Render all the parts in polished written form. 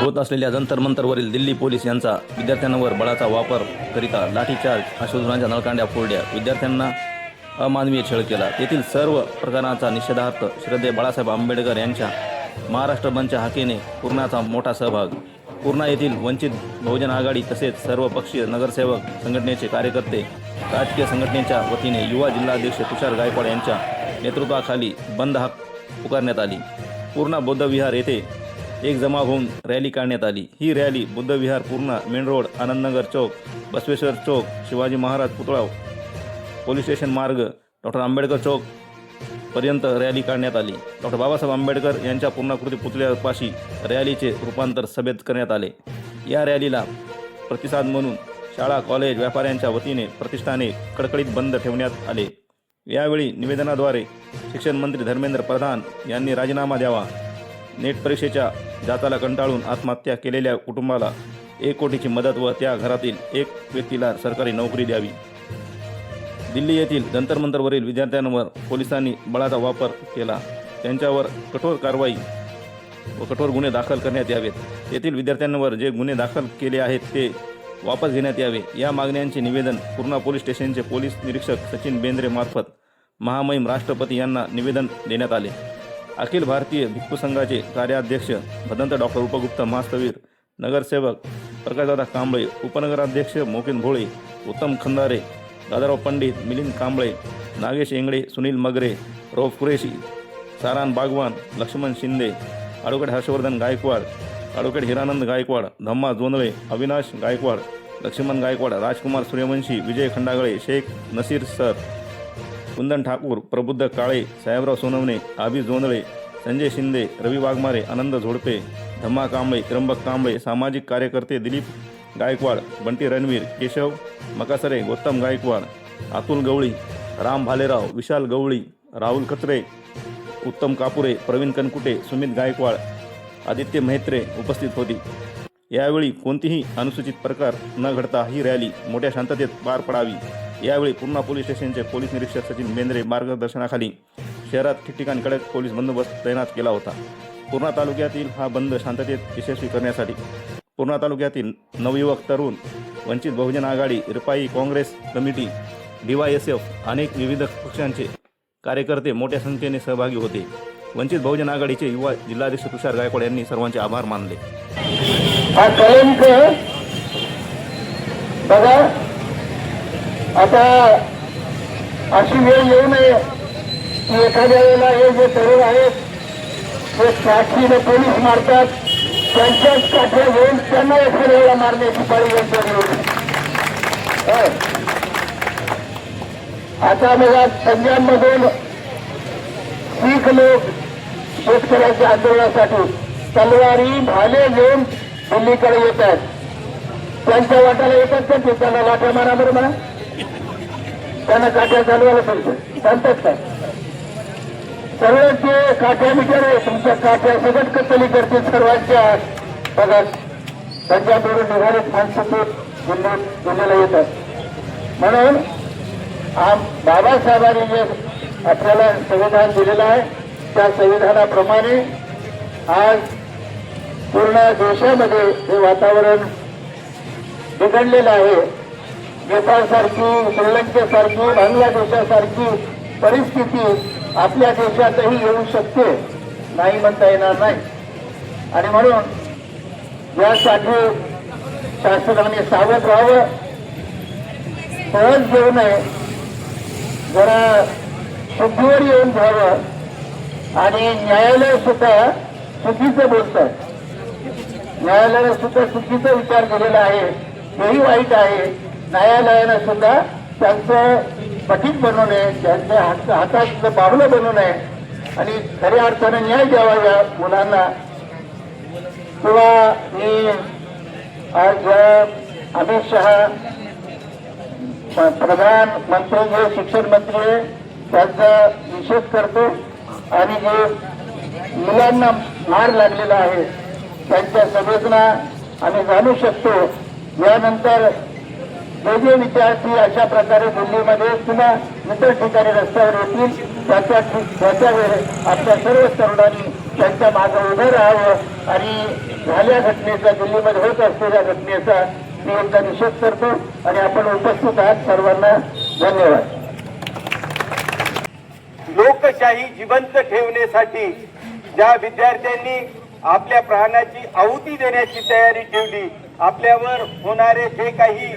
होत असलेल्या जंतर मंतरवरील दिल्ली पोलीस यांचा विद्यार्थ्यांवर बळाचा वापर करिता लाठीचार्ज, अश्रूधुराच्या नळकांड्या फोडल्या, विद्यार्थ्यांना अमानवीय छळ केला. तेथील सर्व प्रकारांचा निषेधार्थ श्रद्धेय बाळासाहेब आंबेडकर यांच्या महाराष्ट्र बंदच्या हाकेने पूर्णाचा मोठा सहभाग. पूर्णा येथील वंचित बहुजन आघाडी तसेच सर्वपक्षीय नगरसेवक संघटनेचे कार्यकर्ते, राजकीय संघटनेच्या वतीने युवा जिल्हाध्यक्ष तुषार गायकवाड यांच्या नेतृत्वाखाली बंद हाक पुकारण्यात आली. पूर्णा बौद्ध विहार येथे एक जमा होऊन रॅली काढण्यात आली. ही रॅली बुद्धविहार, पूर्णा मेन रोड, आनंदनगर चौक, बसवेश्वर चौक, शिवाजी महाराज पुतळा, पोलीस स्टेशन मार्ग, डॉक्टर आंबेडकर चौक पर्यंत रॅली काढण्यात आली. डॉक्टर बाबासाहेब आंबेडकर यांच्या पूर्णाकृती पुतळ्यापाशी रॅलीचे रूपांतर सभेत करण्यात आले. या रॅलीला प्रतिसाद म्हणून शाळा, कॉलेज, व्यापाऱ्यांच्या वतीने प्रतिष्ठाने कडकडीत बंद ठेवण्यात आले. यावेळी निवेदनाद्वारे शिक्षण मंत्री धर्मेंद्र प्रधान यांनी राजीनामा द्यावा, नेट परीक्षेच्या जाचाला कंटाळून आत्महत्या केलेल्या कुटुंबाला 1 कोटीची मदत व त्या घरातील 1 व्यक्तीला सरकारी नोकरी द्यावी. दिल्ली येथील जंतर मंतरवरील विद्यार्थ्यांवर पोलिसांनी बळाचा वापर केला, त्यांच्यावर कठोर कारवाई व कठोर गुन्हे दाखल करण्यात यावेत. येथील विद्यार्थ्यांवर जे गुन्हे दाखल केले आहेत ते वापस घेण्यात यावे, या मागण्यांचे निवेदन पूर्णा पोलीस स्टेशनचे पोलीस निरीक्षक सचिन बेंद्रे मार्फत महामहिम राष्ट्रपती यांना निवेदन देण्यात आले. अखिल भारतीय भिक्खू संघाचे कार्याध्यक्ष भदंत डॉक्टर उपगुप्ता महास्तवीर, नगरसेवक प्रकाशदादा कांबळे, उपनगराध्यक्ष मोकिन भोळे, उत्तम खंदारे, दादाराव पंडित, मिलिंद कांबळे, नागेश इंगळे, सुनील मगरे, रौफ कुरेशी, सारान बागवान, लक्ष्मण शिंदे, ॲडव्होकेट हर्षवर्धन गायकवाड, ॲडव्होकेट हिरानंद गायकवाड, धम्मा जोंधळे, अविनाश गायकवाड, लक्ष्मण गायकवाड, राजकुमार सूर्यवंशी, विजय खंडागळे, शेख नसीर सर, कुंदन ठाकूर, प्रबुद्ध काळे, साहेबराव सोनवणे, आबी जोंधळे, संजय शिंदे, रवी वाघमारे, आनंद झोडपे, धम्मा कांबळे, त्र्यंबक कांबळे, सामाजिक कार्यकर्ते दिलीप गायकवाड, बंटी रणवीर, केशव मकासरे, गौतम गायकवाड, अतुल गवळी, राम भालेराव, विशाल गवळी, राहुल कचरे, उत्तम कापुरे, प्रवीण कनकुटे, सुमित गायकवाड, आदित्य मेहत्रे उपस्थित होती. यावेळी कोणतीही अनुसूचित प्रकार न घडता ही रॅली मोठ्या शांततेत पार पडावी. यावेळी पूर्णा पोलीस स्टेशनचे पोलीस निरीक्षक सचिन बेंद्रे मार्गदर्शनाखाली शहरात ठिकठिकाणी कडक पोलीस बंदोबस्त तैनात केला होता. पूर्णा तालुक्यातील हा बंद शांततेत यशस्वी करण्यासाठी पूर्णा तालुक्यातील नवयुवक, तरुण, वंचित बहुजन आघाडी, रिपाई, काँग्रेस कमिटी, DYSF, अनेक विविध पक्षांचे कार्यकर्ते मोठ्या संख्येने सहभागी होते. वंचित बहुजन आघाडीचे युवा जिल्हाध्यक्ष तुषार गायकवाड यांनी सर्वांचे आभार मानले. हा कलंक बघा, आता अशी वेळ येऊ नये की एखाद्या वेळेला हे जे तरुण आहेत ते काठीने पोलीस मारतात, त्यांच्याच काठ्या घेऊन त्यांना एखाद्या वेळेला मारण्याची पाळी येऊ. आता बघा, पंजाबमधून शीख लोक शेतकऱ्याच्या आंदोलनासाठी तलवारी, भाले घेऊन दिल्लीकडे येतात. त्यांच्या वाटाला येतात का ते? त्यांना लाठ्या मारा बरं म्हणा, त्यांना काठ्या चालवायला सांगतात काय? सर्व ते काठ्या बिचार आहे, तुमच्या काठ्या सगळं कत्तली करते सर्वांच्या. बघा, पंजाबवरून निघाले माणसं दिल्लीला येतात. म्हणून बाबासाहेबांनी जे आपल्याला संविधान दिलेलं आहे त्या संविधानाप्रमाणे आज पूर्ण देशामध्ये हे वातावरण बिघडलेलं आहे. नेपाळसारखी, श्रीलंकेसारखी, बांगलादेशासारखी परिस्थिती आपल्या देशातही येऊ शकते, नाही म्हणता येणार नाही. आणि म्हणून यासाठी शासनाने सावध व्हावं, सहज घेऊ नये, जरा शुद्धीवर येऊन घ्यावं. आणि न्यायालय सुद्धा चुकीचं बोलतात, न्यायालयाने सुद्धा चुकीचा विचार केलेला आहे, हेही वाईट आहे. न्यायालयानं सुद्धा त्यांचं पठीत बनवू नये, त्यांच्या हातात बाहुलं बनवू नये आणि खऱ्या अर्थानं न्याय द्यावा या मुलांना. किंवा मी आज अमित शहा प्रधानमंत्री जे शिक्षण मंत्री त्यांचा निषेध करतो आणि जे मुलांना मार लागलेला आहे त्यांच्या संवेदना आम्ही जाणू शकतो. यानंतर जे जे विद्यार्थी अशा प्रकारे दिल्लीमध्ये किंवा इतर ठिकाणी रस्त्यावर येतील त्याच्या वेळेस आपल्या सर्व तरुणांनी त्यांच्या मागे उभं राहावं आणि झाल्या घटनेचा, दिल्लीमध्ये होत असलेल्या घटनेचा मी एकदा निषेध करतो आणि आपण उपस्थित आहात सर्वांना धन्यवाद. लोकशाही जिवंत ठेवण्यासाठी ज्या विद्यार्थ्यांनी आपल्या प्राणाची आहुती देण्याची तयारी ठेवली, आपल्यावर होणारे जे काही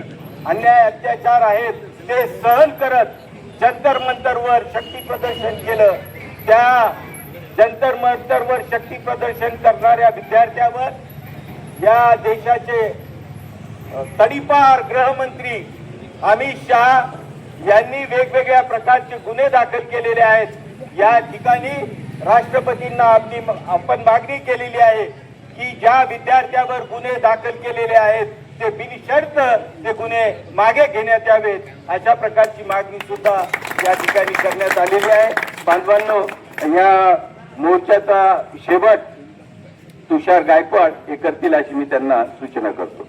अन्याय अत्याचार आहेत ते सहन करत जंतर मंतरवर शक्ती प्रदर्शन केलं, त्या जंतर मंतरवर शक्ती प्रदर्शन करणाऱ्या विद्यार्थ्यावर या देशाचे तडीपार गृहमंत्री अमित शहा यांनी वेगवेगळ्या प्रकारचे गुन्हे दाखल केलेले आहेत. या ठिकाणी राष्ट्रपतींना आपण मागणी केलेली आहे की ज्या विद्यार्थ्यावर गुन्हे दाखल केलेले आहेत ते बिनशर्त ते गुन्हे मागे घेण्यात यावेत, अशा प्रकारची मागणी सुद्धा या ठिकाणी करण्यात आलेली आहे. बांधवांनो, या मोर्चाचा शेवट तुषार गायकवाड हे करतील अशी मी त्यांना सूचना करतो.